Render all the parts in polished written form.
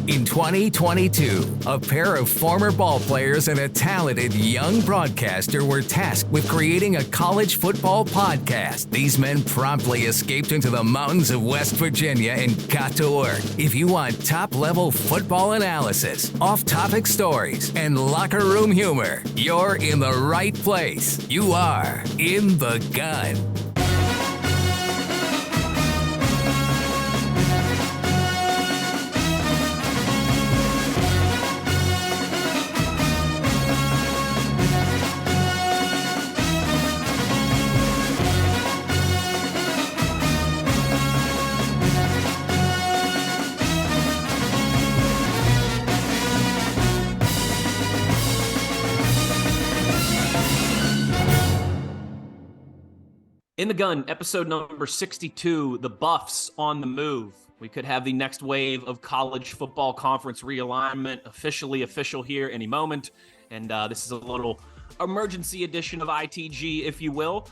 In 2022, a pair of former ball players and a talented young broadcaster were tasked with creating a college football podcast. These men promptly escaped into the mountains of West Virginia and got to work. If you want top-level football analysis, off-topic stories, and locker room humor, you're in the right place. You are In the Gun. In the Gun, episode number 62, the Buffs on the move. We could have the next wave of college football conference realignment official here any moment. And this is a little emergency edition of ITG, if you will.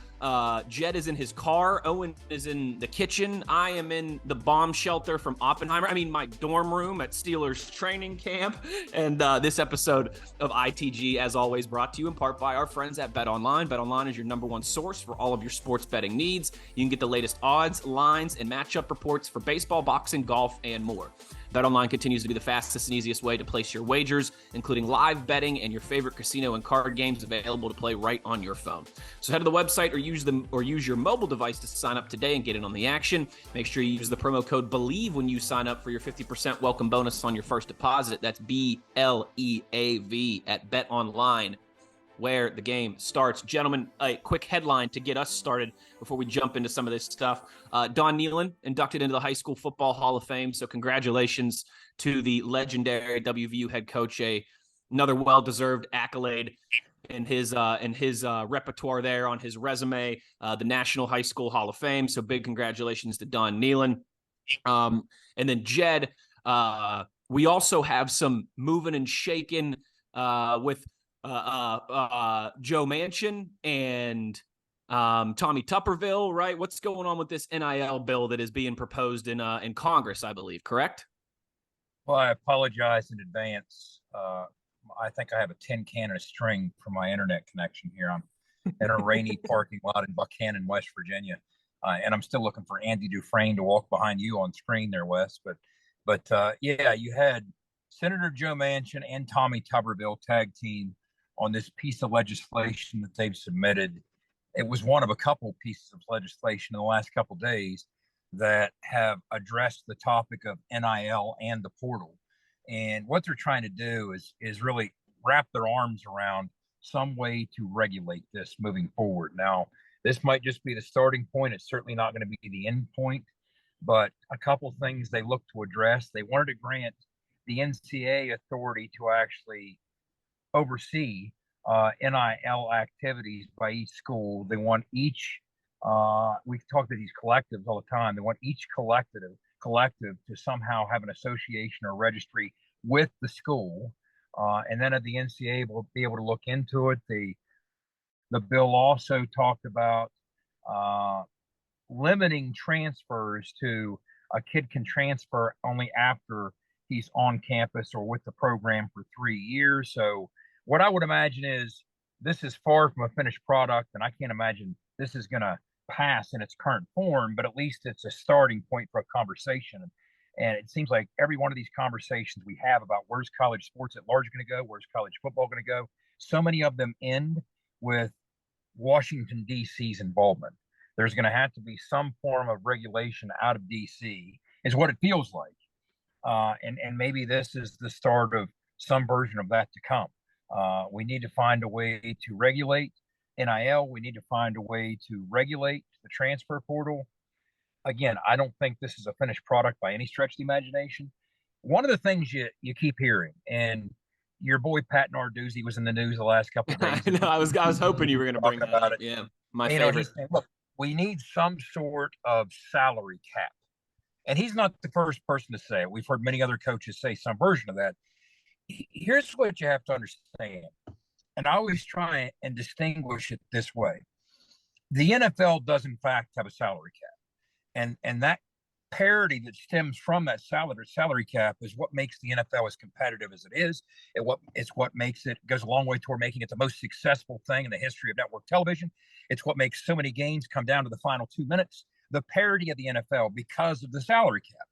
Jed is in his car. Owen is in the kitchen. I am in the bomb shelter from Oppenheimer. My dorm room at Steelers training camp. And this episode of ITG, as always, brought to you in part by our friends at BetOnline. BetOnline is your number one source for all of your sports betting needs. You can get the latest odds, lines, and matchup reports for baseball, boxing, golf, and more. BetOnline continues to be the fastest and easiest way to place your wagers, including live betting and your favorite casino and card games available to play right on your phone. So head to the website or use your mobile device to sign up today and get in on the action. Make sure you use the promo code BELIEVE when you sign up for your 50% welcome bonus on your first deposit. That's BLEAV at BetOnline, where the game starts. Gentlemen, a quick headline to get us started before we jump into some of this stuff. Don Nehlen inducted into the High School Football Hall of Fame, so congratulations to the legendary WVU head coach. Another well-deserved accolade in his repertoire there on his resume, the National High School Hall of Fame. So big congratulations to Don Nehlen. And then Jed, we also have some moving and shaking with Joe Manchin and Tommy Tuberville, right? What's going on with this NIL bill that is being proposed in Congress, I believe, correct? Well, I apologize in advance. I think I have a tin can and a string for my internet connection here. I'm in a rainy parking lot in Buchanan, West Virginia, and I'm still looking for Andy Dufresne to walk behind you on screen there, Wes. But yeah, you had Senator Joe Manchin and Tommy Tuberville tag team on this piece of legislation that they've submitted. It was one of a couple pieces of legislation in the last couple of days that have addressed the topic of NIL and the portal. And what they're trying to do is really wrap their arms around some way to regulate this moving forward. Now, this might just be the starting point. It's certainly not going to be the end point, but a couple things they look to address. They wanted to grant the NCAA authority to actually oversee NIL activities by each school. They want each, we talk to these collectives all the time. They want each collective to somehow have an association or registry with the school. And then at the NCAA will be able to look into it. The bill also talked about limiting transfers to a kid can transfer only after he's on campus or with the program for 3 years. So what I would imagine is this is far from a finished product, and I can't imagine this is going to pass in its current form, but at least it's a starting point for a conversation. And it seems like every one of these conversations we have about where's college sports at large going to go, where's college football going to go, so many of them end with Washington, D.C.'s involvement. There's going to have to be some form of regulation out of D.C. is what it feels like. And maybe this is the start of some version of that to come. We need to find a way to regulate NIL. We need to find a way to regulate the transfer portal. Again, I don't think this is a finished product by any stretch of the imagination. One of the things you keep hearing, and your boy Pat Narduzzi was in the news the last couple of days. I was hoping you were going to bring that up. Yeah, my favorite. Look, we need some sort of salary cap. And he's not the first person to say it. We've heard many other coaches say some version of that. Here's what you have to understand. And I always try and distinguish it this way. The NFL does, in fact, have a salary cap. And that parity that stems from that salary cap is what makes the NFL as competitive as it is. It's what makes it goes a long way toward making it the most successful thing in the history of network television. It's what makes so many games come down to the final 2 minutes. The parity of the NFL because of the salary cap.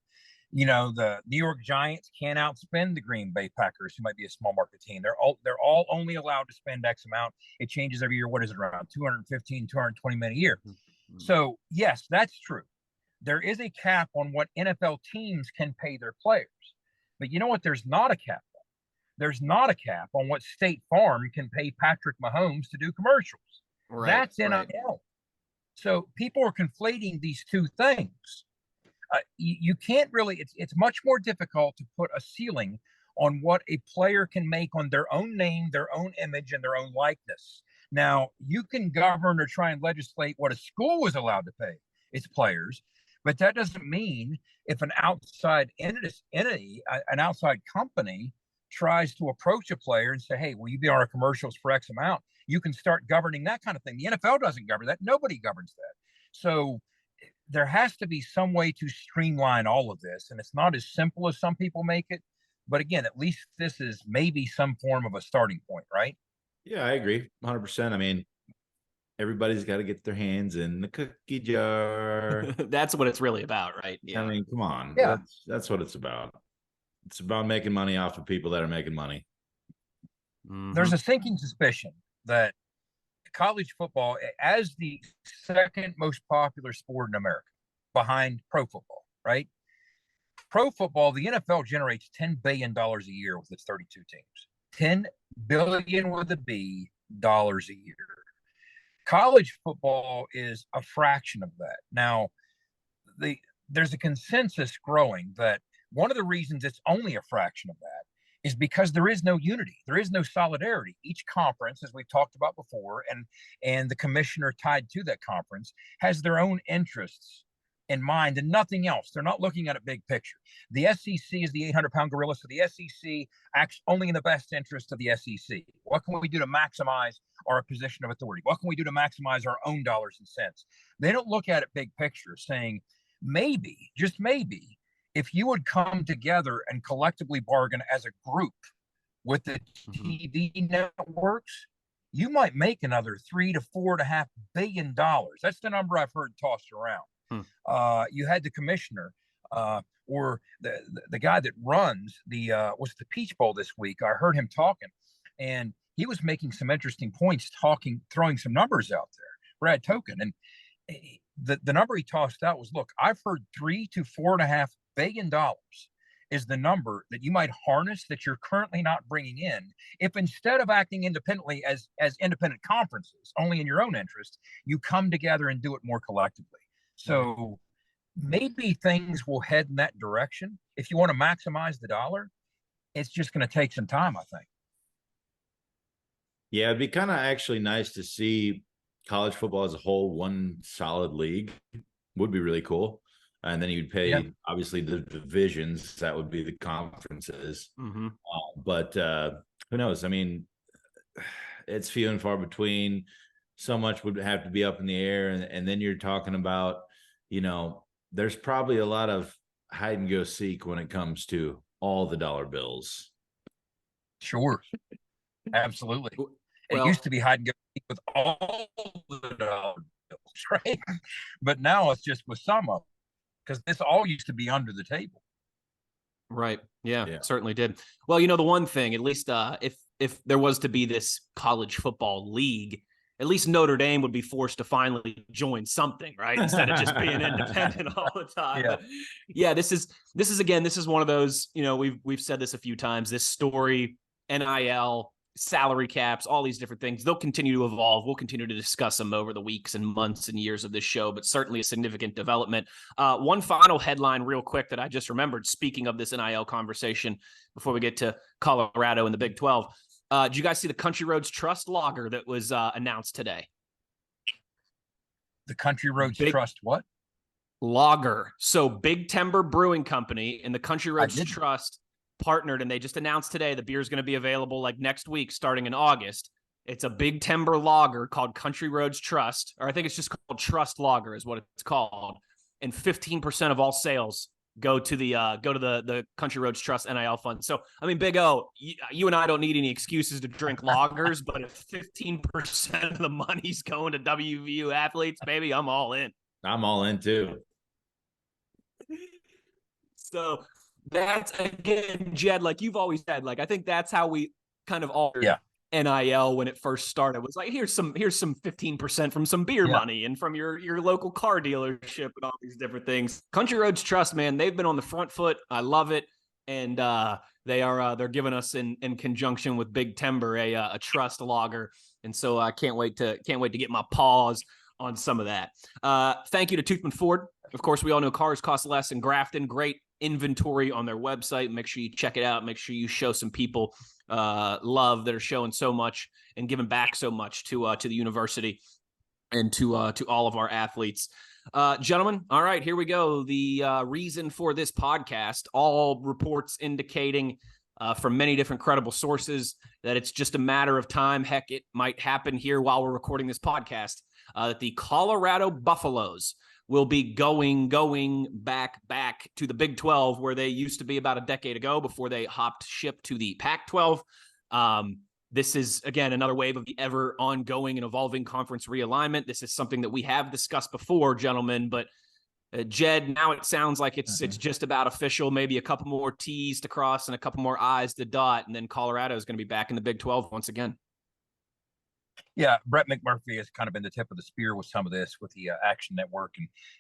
The New York Giants can't outspend the Green Bay Packers, who might be a small market team. They're all only allowed to spend X amount. It changes every year. What is it, around 215, 220 million a year? Mm-hmm. So yes, that's true. There is a cap on what NFL teams can pay their players. But you know what? There's not a cap on. There's not a cap on what State Farm can pay Patrick Mahomes to do commercials. Right, that's NIL. Right. So people are conflating these two things. You can't really, it's much more difficult to put a ceiling on what a player can make on their own name, their own image, and their own likeness. Now, you can govern or try and legislate what a school is allowed to pay its players, but that doesn't mean if an outside entity, an outside company tries to approach a player and say, hey, will you be on our commercials for X amount? You can start governing that kind of thing. The NFL doesn't govern that. Nobody governs that. So there has to be some way to streamline all of this. And it's not as simple as some people make it. But again, at least this is maybe some form of a starting point, right? Yeah, I agree 100%. I mean, everybody's got to get their hands in the cookie jar. That's what it's really about, right? Yeah. I mean, come on. Yeah. That's what it's about. It's about making money off of people that are making money. Mm-hmm. There's a sinking suspicion that college football, as the second most popular sport in America, behind pro football, right? Pro football, the NFL generates $10 billion a year with its 32 teams. $10 billion with a B dollars a year. College football is a fraction of that. Now, there's a consensus growing that one of the reasons it's only a fraction of that is because there is no unity. There is no solidarity. Each conference, as we've talked about before, and the commissioner tied to that conference has their own interests in mind and nothing else. They're not looking at a big picture. The SEC is the 800-pound gorilla, so the SEC acts only in the best interest of the SEC. What can we do to maximize our position of authority? What can we do to maximize our own dollars and cents? They don't look at it big picture, saying maybe, just maybe, if you would come together and collectively bargain as a group with the TV networks, you might make another $3 to $4.5 billion. That's the number I've heard tossed around. You had the commissioner or the guy that runs what's the Peach Bowl this week. I heard him talking, and he was making some interesting points, throwing some numbers out there. Brad Token, and the number he tossed out was, look, I've heard $3 to $4.5 billion is the number that you might harness that you're currently not bringing in. If instead of acting independently as independent conferences, only in your own interest, you come together and do it more collectively. So maybe things will head in that direction. If you want to maximize the dollar, it's just going to take some time, I think. Yeah, it'd be kind of actually nice to see college football as a whole, one solid league. Would be really cool. And then you'd pay, obviously, the divisions. That would be the conferences. Mm-hmm. But who knows? I mean, it's few and far between. So much would have to be up in the air. And then you're talking about, there's probably a lot of hide and go seek when it comes to all the dollar bills. Sure. Absolutely. Well, it used to be hide and go seek with all the dollar bills, right? But now it's just with some of them, because this all used to be under the table. Right. Yeah, certainly did. Well, the one thing, at least if there was to be this college football league, at least Notre Dame would be forced to finally join something, right? Instead of just being independent all the time. Yeah. But yeah, this is one of those, we've said this a few times, this story, NIL, salary caps, all these different things, they'll continue to evolve. We'll continue to discuss them over the weeks and months and years of this show, but certainly a significant development. One final headline real quick that I just remembered, speaking of this NIL conversation, before we get to Colorado and the Big 12. Did you guys see the Country Roads Trust lager that was announced today? The Country Roads Trust what? Lager. So Big Timber Brewing Company and the Country Roads Trust partnered, and they just announced today the beer is going to be available like next week starting in August. It's a Big Timber lager called Country Roads Trust, or I think it's just called Trust Lager is what it's called. and 15% of all sales go to the Country Roads Trust NIL fund. So, I mean, Big O, you and I don't need any excuses to drink lagers, but if 15% of the money's going to WVU athletes, baby, I'm all in. I'm all in too. So that's, again, Jed, like you've always said, like I think that's how we kind of altered NIL when it first started. It was like, here's some 15% from some beer money and from your local car dealership and all these different things. Country Roads Trust, man, they've been on the front foot. I love it. And they're giving us in conjunction with Big Timber a trust lager. And so I can't wait to get my paws on some of that. Thank you to Toothman Ford. Of course, we all know cars cost less in Grafton. Great inventory on their website. Make sure you check it out. Make sure you show some people love that are showing so much and giving back so much to the university and to all of our athletes. Gentlemen, all right, here we go. The reason for this podcast, all reports indicating from many different credible sources that it's just a matter of time. Heck, it might happen here while we're recording this podcast, that the Colorado Buffaloes will be going back to the Big 12, where they used to be about a decade ago before they hopped ship to the Pac-12. This is, again, another wave of the ever ongoing and evolving conference realignment. This is something that we have discussed before, gentlemen, but Jed, now it sounds like it's just about official, maybe a couple more T's to cross and a couple more I's to dot, and then Colorado is going to be back in the Big 12 once again. Yeah, Brett McMurphy has kind of been the tip of the spear with some of this with the Action Network,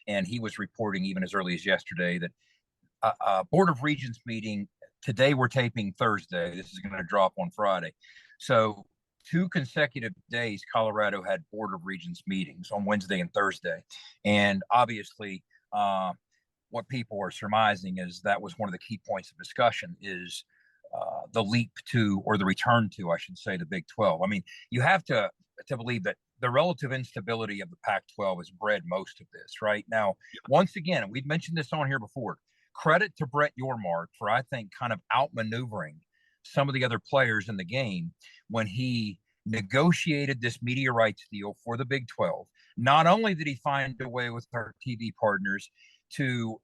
and he was reporting even as early as yesterday that Board of Regents meeting today. We're taping Thursday. This is going to drop on Friday. So 2 consecutive days, Colorado had Board of Regents meetings on Wednesday and Thursday. And obviously, what people are surmising is that was one of the key points of discussion is the leap to, or the return to, I should say, the Big 12. I mean, you have to believe that the relative instability of the Pac-12 has bred most of this, right? Now, once again, and we've mentioned this on here before, credit to Brett Yormark for, I think, kind of outmaneuvering some of the other players in the game when he negotiated this media rights deal for the Big 12. Not only did he find a way with our TV partners to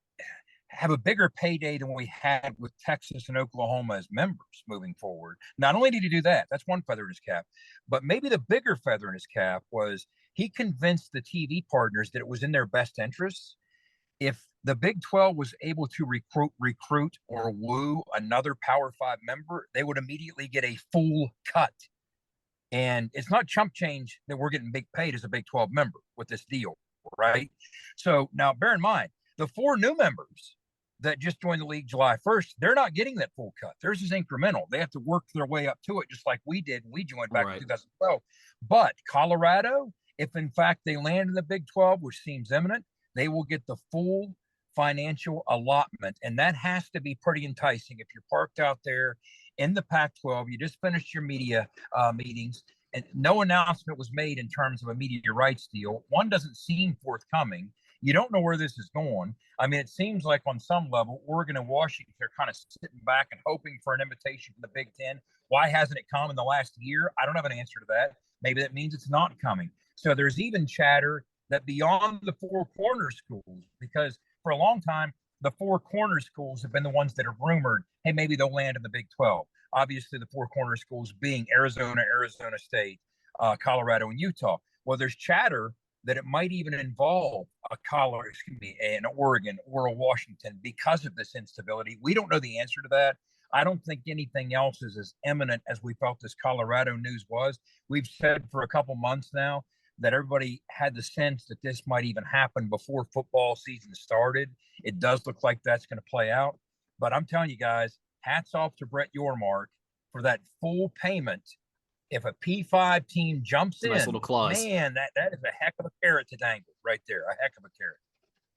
have a bigger payday than we had with Texas and Oklahoma as members moving forward. Not only did he do that, that's one feather in his cap, but maybe the bigger feather in his cap was he convinced the TV partners that it was in their best interests if the Big 12 was able to recruit or woo another Power 5 member, they would immediately get a full cut. And it's not chump change that we're getting big paid as a Big 12 member with this deal, right? So now bear in mind, the 4 new members that just joined the league July 1st, they're not getting that full cut. Theirs is incremental. They have to work their way up to it, just like we did when we joined back in 2012. But Colorado, if in fact they land in the Big 12, which seems imminent, they will get the full financial allotment. And that has to be pretty enticing if you're parked out there in the Pac-12. You just finished your media meetings, and no announcement was made in terms of a media rights deal. One doesn't seem forthcoming. You don't know where this is going. I mean, it seems like on some level, Oregon and Washington are kind of sitting back and hoping for an invitation from the Big Ten. Why hasn't it come in the last year? I don't have an answer to that. Maybe that means it's not coming. So there's even chatter that beyond the 4 corner schools, because for a long time, the 4 corner schools have been the ones that have rumored, hey, maybe they'll land in the Big 12. Obviously, the 4 corner schools being Arizona, Arizona State, Colorado, and Utah. Well, there's chatter that it might even involve an Oregon or a Washington because of this instability. We don't know the answer to that. I don't think anything else is as imminent as we felt this Colorado news was. We've said for a couple months now that everybody had the sense that this might even happen before football season started. It does look like that's going to play out. But I'm telling you guys, hats off to Brett Yormark for that full payment. If a P5 team jumps in, little clause. Man, that is a heck of a carrot to dangle right there. A heck of a carrot.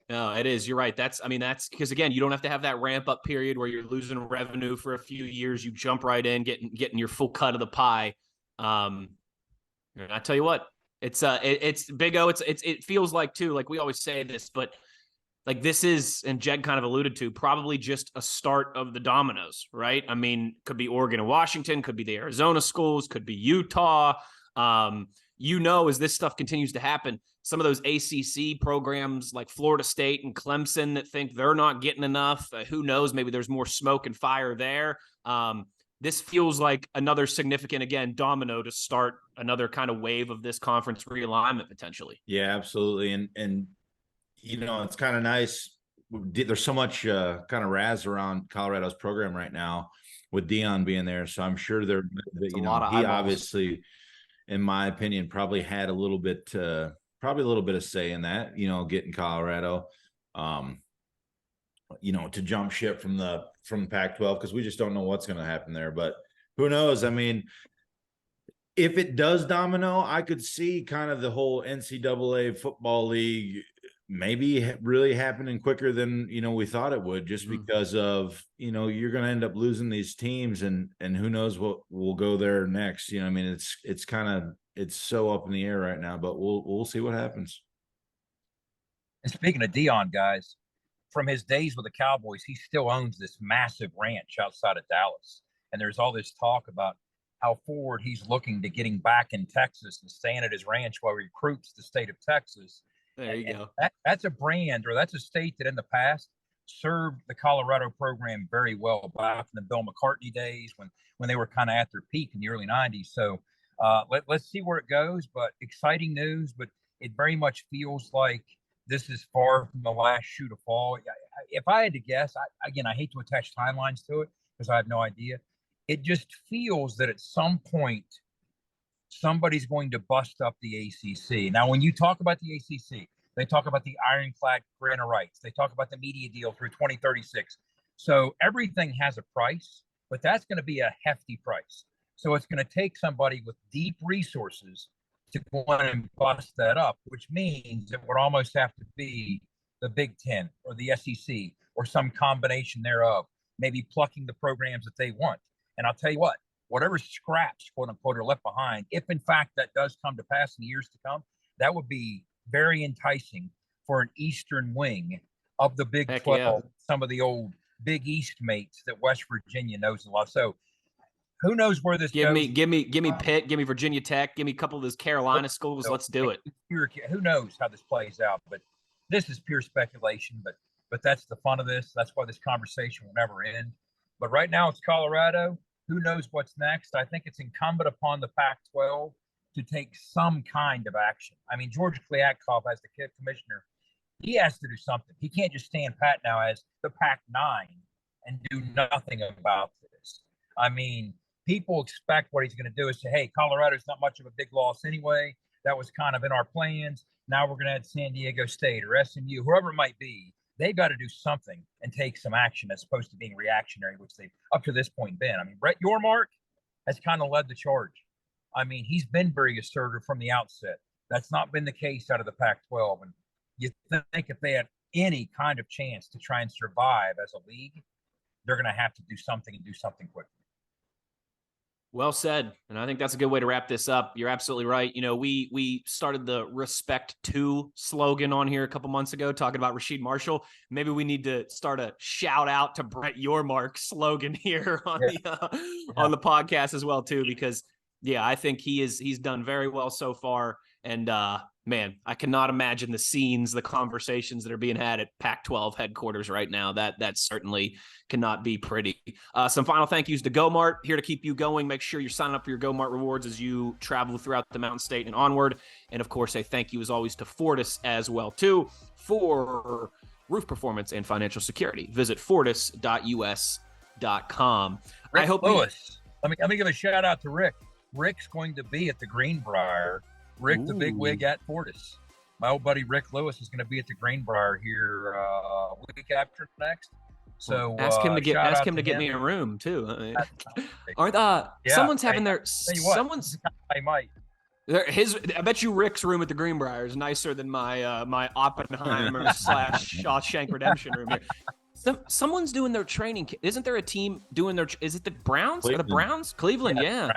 No, it is. You're right. That's because, again, you don't have to have that ramp up period where you're losing revenue for a few years. You jump right in, getting your full cut of the pie. And I tell you what, it's Big O. It feels like too, like we always say this, but like this is, and Jed kind of alluded to, probably just a start of the dominoes, right? I mean, could be Oregon and Washington, could be the Arizona schools, could be Utah. as this stuff continues to happen, some of those ACC programs like Florida State and Clemson that think they're not getting enough, who knows, maybe there's more smoke and fire there. This feels like another significant, again, domino to start another kind of wave of this conference realignment potentially. Yeah, absolutely. And it's kind of nice. There's so much kind of razz around Colorado's program right now with Dion being there. So I'm sure he obviously, in my opinion, probably had a little bit of say in that, getting Colorado, to jump ship from Pac-12, because we just don't know what's going to happen there. But who knows? I mean, if it does domino, I could see kind of the whole NCAA football league maybe really happening quicker than, we thought it would, just because of, you're going to end up losing these teams, and who knows what will go there next. I mean, it's so up in the air right now, but we'll see what happens. And speaking of Dion, guys, from his days with the Cowboys, he still owns this massive ranch outside of Dallas. And there's all this talk about how forward he's looking to getting back in Texas and staying at his ranch while he recruits the state of Texas. There you go. That's a brand, or that's a state that in the past served the Colorado program very well back in the Bill McCartney days when they were kind of at their peak in the early 90s. So let's see where it goes, but exciting news. But it very much feels like this is far from the last shoe to fall. If I had to guess, I hate to attach timelines to it because I have no idea. It just feels that at some point, somebody's going to bust up the ACC. Now, when you talk about the ACC, they talk about the ironclad grant of rights. They talk about the media deal through 2036. So everything has a price, but that's going to be a hefty price. So it's going to take somebody with deep resources to go in and bust that up, which means it would almost have to be the Big Ten or the SEC or some combination thereof, maybe plucking the programs that they want. And I'll tell you what, whatever scraps, quote unquote, are left behind, if in fact that does come to pass in the years to come, that would be very enticing for an Eastern wing of the Big 12, some of the old Big East mates that West Virginia knows a lot. So who knows where this goes? Give me Pitt, give me Virginia Tech, give me a couple of those Carolina schools. Let's do it. Who knows how this plays out? But this is pure speculation. But that's the fun of this. That's why this conversation will never end. But right now it's Colorado. Who knows what's next? I think it's incumbent upon the Pac-12 to take some kind of action. I mean, George Kliavkoff, as the commissioner, he has to do something. He can't just stand pat now as the Pac-9 and do nothing about this. I mean, people expect what he's going to do is say, hey, Colorado's not much of a big loss anyway. That was kind of in our plans. Now we're going to add San Diego State or SMU, whoever it might be. They've got to do something and take some action as opposed to being reactionary, which they've up to this point been. I mean, Brett Yormark has kind of led the charge. I mean, he's been very assertive from the outset. That's not been the case out of the Pac-12. And you think if they had any kind of chance to try and survive as a league, they're going to have to do something and do something quickly. Well said. And I think that's a good way to wrap this up. You're absolutely right. We started the Respect To slogan on here a couple months ago, talking about Rasheed Marshall. Maybe we need to start a shout out to Brett Yormark slogan here on the podcast as well, too, because I think he's done very well so far. And man, I cannot imagine the scenes, the conversations that are being had at Pac-12 headquarters right now. That certainly cannot be pretty. Some final thank yous to GoMart, here to keep you going. Make sure you're signing up for your GoMart rewards as you travel throughout the Mountain State and onward. And of course, a thank you as always to Fortis as well, too, for roof performance and financial security. Visit fortis.us.com. Rick Lewis. Let me give a shout out to Rick. Rick's going to be at the Greenbrier. Rick, the big wig at Fortis. My old buddy Rick Lewis is going to be at the Greenbrier here week after next. So ask him to get me a room too. I mean, someone's having their someone's. I might. I bet you Rick's room at the Greenbrier is nicer than my my Oppenheimer / Shawshank Redemption room here. Someone's doing their training. Isn't there a team doing their? Is it the Browns? Cleveland. Are the Browns? Cleveland, yeah.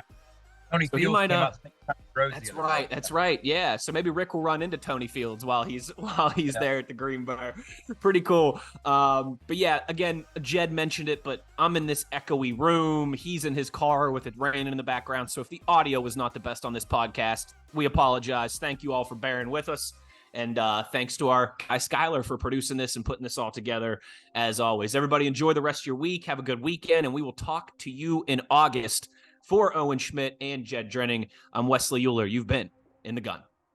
Tony So he Fields might came out singing Rose That's the other right. day. That's right. Yeah. So maybe Rick will run into Tony Fields while he's there at the Green Bar. Pretty cool. But yeah, again, Jed mentioned it, but I'm in this echoey room. He's in his car with it raining in the background. So if the audio was not the best on this podcast, we apologize. Thank you all for bearing with us. And thanks to our guy Skylar for producing this and putting this all together as always. Everybody enjoy the rest of your week. Have a good weekend, and we will talk to you in August. For Owen Schmidt and Jed Drenning, I'm Wesley Euler. You've been in the gun.